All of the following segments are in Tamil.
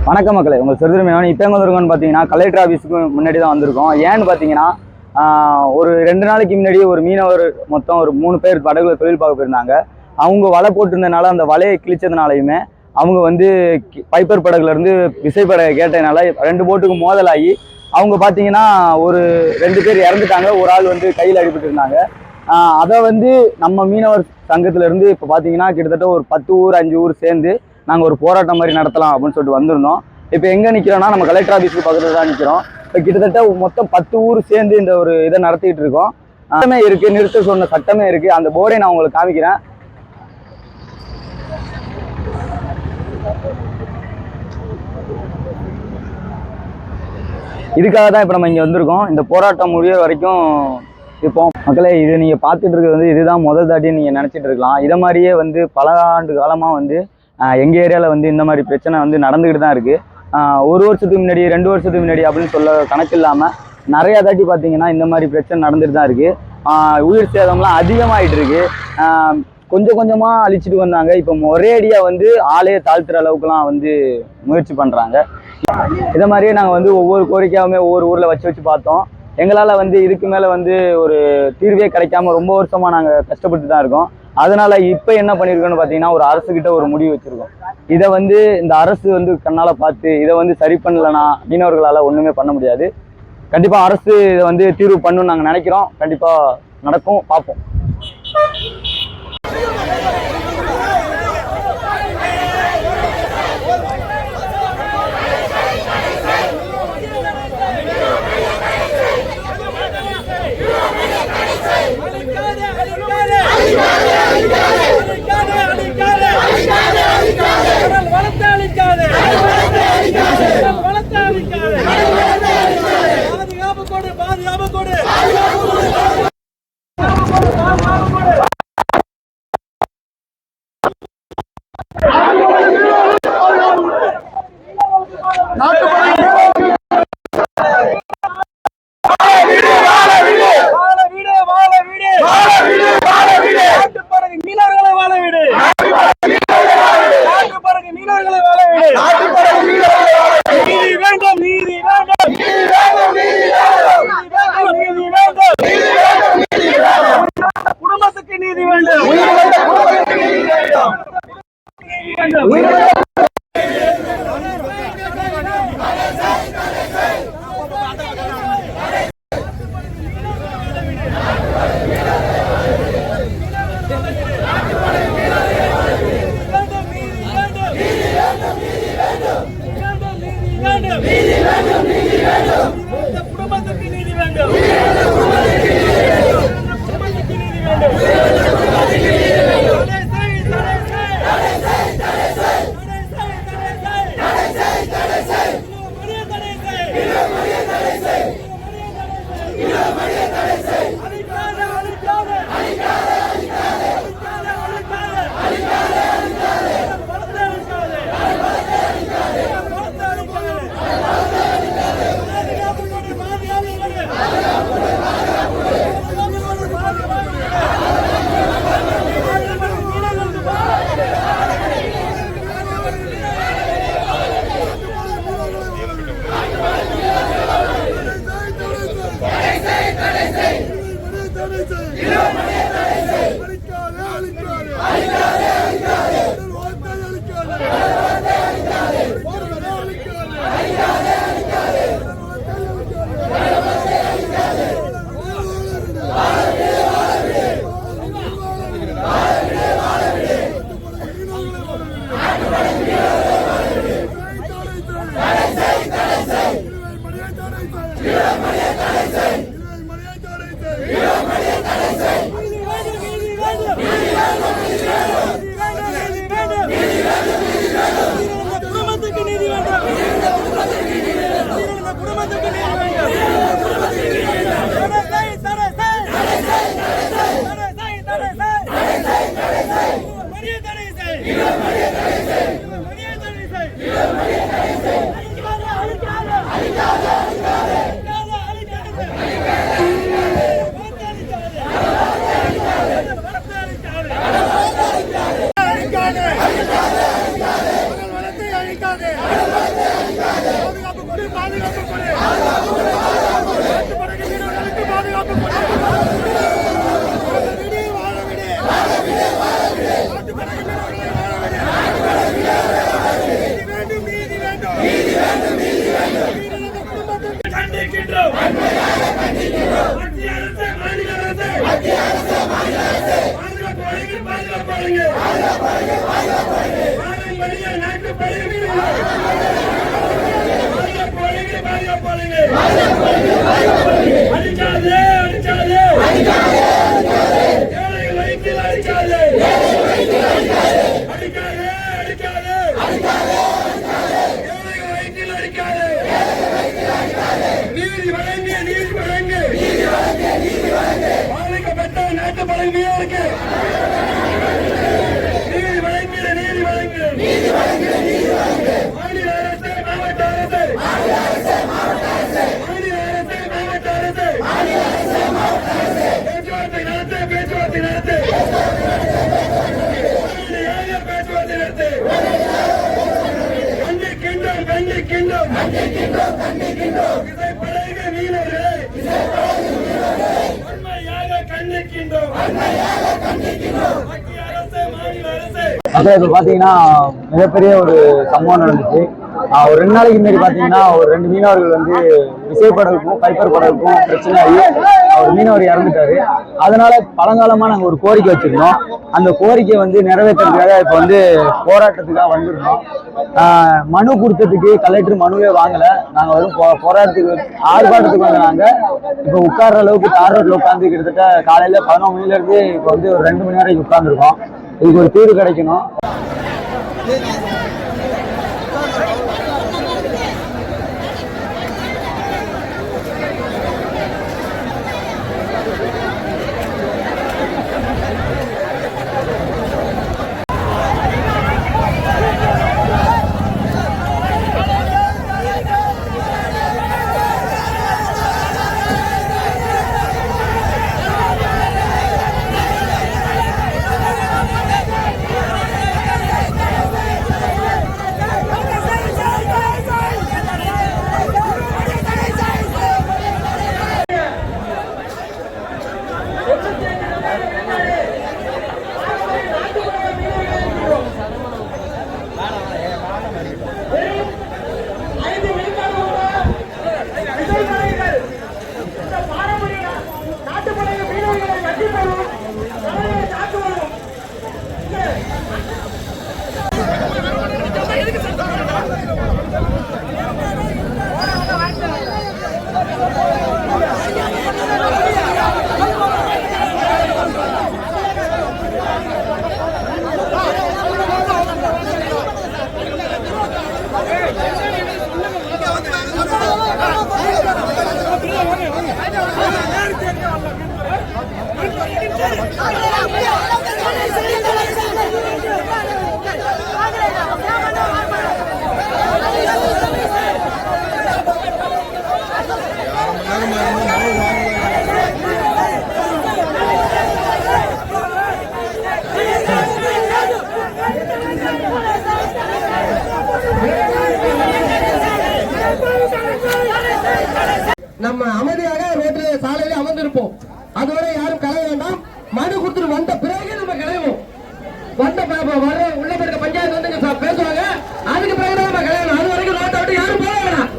வணக்கம் மக்களே, உங்கள் சிறுதுரிமையான இப்போ எங்கே வந்திருக்கோன்னு பார்த்தீங்கன்னா கலெக்டர் ஆஃபீஸுக்கு முன்னாடி தான் வந்திருக்கோம். ஏன்னு பார்த்தீங்கன்னா ஒரு 2 நாளைக்கு முன்னாடி ஒரு மீனவர் மொத்தம் ஒரு 3 பேர் படகுல தொழில் பார்க்க போயிருந்தாங்க. அவங்க வலை போட்டிருந்தனால அந்த வலையை கிழிச்சதுனாலையுமே அவங்க வந்து பைப்பர் படகுலேருந்து விசைப்படகை கேட்டதுனால 2 போட்டுக்கு மோதலாகி அவங்க பார்த்தீங்கன்னா ஒரு 2 பேர் இறந்துட்டாங்க. ஒரு ஆள் வந்து கையில் அடிபட்டு இருந்தாங்க. அதை வந்து நம்ம மீனவர் சங்கத்திலேருந்து இப்போ பார்த்தீங்கன்னா கிட்டத்தட்ட ஒரு 10 ஊர் 5 ஊர் சேர்ந்து நாங்கள் ஒரு போராட்டம் மாதிரி நடத்தலாம் அப்படின்னு சொல்லிட்டு வந்திருந்தோம். இப்போ எங்கே நிற்கிறோன்னா நம்ம கலெக்டர் ஆஃபீஸுக்கு பக்கத்தில் தான் நிற்கிறோம். இப்போ கிட்டத்தட்ட மொத்தம் 10 ஊர் சேர்ந்து இந்த ஒரு இதை நடத்திட்டு இருக்கோம். சட்டமே இருக்குது, நிறுத்த சொன்ன சட்டமே இருக்குது. அந்த போர்டை நான் உங்களுக்கு காமிக்கிறேன். இதுக்காக தான் இப்போ நம்ம இங்கே வந்திருக்கோம். இந்த போராட்டம் முடிய வரைக்கும் இப்போ மக்களே, இது நீங்கள் பார்த்துட்டு இருக்கிறது வந்து இதுதான் முதல் தாட்டின்னு நீங்கள் நினச்சிட்டு இருக்கலாம். இதை மாதிரியே வந்து பல ஆண்டு காலமாக வந்து எங்கள் ஏரியாவில் வந்து இந்த மாதிரி பிரச்சனை வந்து நடந்துக்கிட்டு தான் இருக்குது. 1 வருஷத்துக்கு முன்னாடி 2 வருஷத்துக்கு முன்னாடி அப்படின்னு சொல்ல கணக்கு இல்லாமல் நிறையா தாட்டி பார்த்தீங்கன்னா இந்த மாதிரி பிரச்சனை நடந்துட்டு தான் இருக்குது. உயிர் சேதம்லாம் அதிகமாகிட்டு இருக்கு. கொஞ்சம் கொஞ்சமாக அழிச்சிட்டு வந்தாங்க. இப்போ ஒரேடியாக வந்து ஆளையே தாழ்த்துற அளவுக்குலாம் வந்து முயற்சி பண்ணுறாங்க. இதை மாதிரியே நாங்கள் வந்து ஒவ்வொரு கோரிக்கையாகவுமே ஒவ்வொரு ஊரில் வச்சு பார்த்தோம். எங்களால் வந்து இதுக்கு மேலே வந்து ஒரு தீர்வே கிடைக்காம ரொம்ப வருஷமாக நாங்கள் கஷ்டப்பட்டு தான் இருக்கோம். அதனால இப்போ என்ன பண்ணியிருக்கோன்னு பார்த்தீங்கன்னா ஒரு அரசுக்கிட்ட ஒரு முடிவு வச்சுருக்கோம். இதை வந்து இந்த அரசு வந்து கண்ணால் பார்த்து இதை வந்து சரி பண்ணலைன்னா மீனவர்களால் ஒன்றுமே பண்ண முடியாது. கண்டிப்பாக அரசு இதை வந்து தீர்வு பண்ணணும்னு நாங்கள் நினைக்கிறோம். கண்டிப்பாக நடக்கும், பார்ப்போம். அழிக்காதே மக்கள் இப்ப பாத்தீங்கன்னா மிகப்பெரிய ஒரு சம்பவம் நடந்துச்சு. ஒரு 2 நாளைக்கு முன்னாடி பாத்தீங்கன்னா ஒரு 2 மீனவர்கள் வந்து விசைப்படகுக்கும் கைப்பர் படகுக்கும் பிரச்சனை ஆகி ஒரு மீனவர் இறந்துட்டாரு. அதனால பழங்காலமா நாங்க ஒரு கோரிக்கை வச்சிருந்தோம். அந்த கோரிக்கையை வந்து நிறைவேற்றுறதுக்காக இப்ப வந்து போராட்டத்துக்காக வந்திருந்தோம். மனு கொடுத்ததுக்கு கலெக்டர் மனுவே வாங்கல. நாங்க வரும் போராட்டத்துக்கு ஆர்ப்பாட்டத்துக்கு வந்து நாங்க இப்ப உட்கார்ற அளவுக்கு தார் ரோட்ல உட்கார்ந்து கிட்டத்தட்ட காலையில 11 மணில இருந்து இப்ப வந்து ஒரு 2 மணி வரைக்கும் உட்கார்ந்துருக்கோம். இதுக்கு ஒரு தீர்வு கிடைக்கணும். நம்ம அமைதியாக ரோட்டில் சாலையில அமர்ந்திருப்போம். அதுவரை யாரும் கலைய வேண்டாம். மனு கொடுத்துட்டு வந்த பிறகு நம்ம கலைவோம். வர உள்ள இருக்க பஞ்சாயத்து வந்து பேசுவாங்க. அதுக்கு பிறகு நம்ம கலையணும். அது வரைக்கும் ரோட்டை விட்டு யாரும் போக வேணாம்.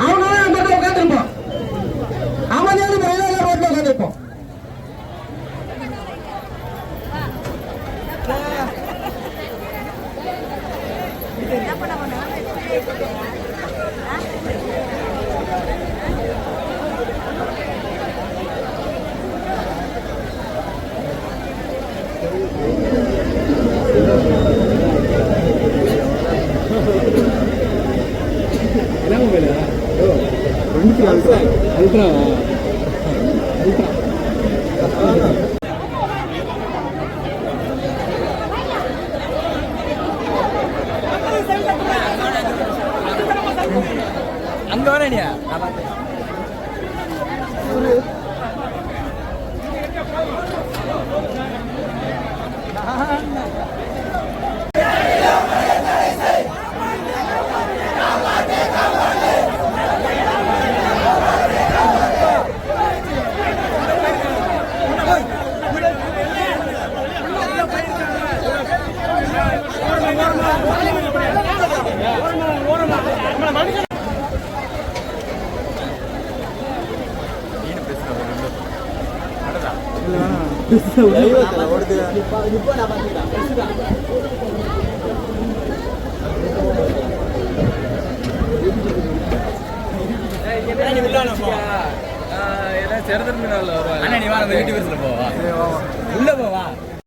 அவங்க நம்ம உட்காந்துருப்போம். அமைதியான முறையில் ரோட்ல உட்காந்துருப்போம். அங்க வரேனியா செருதல் மீனால வருவாங்க. அண்ணா நீ வா, நம்ம யூடியூபர்ஸ்ல போவா. உள்ள போவா.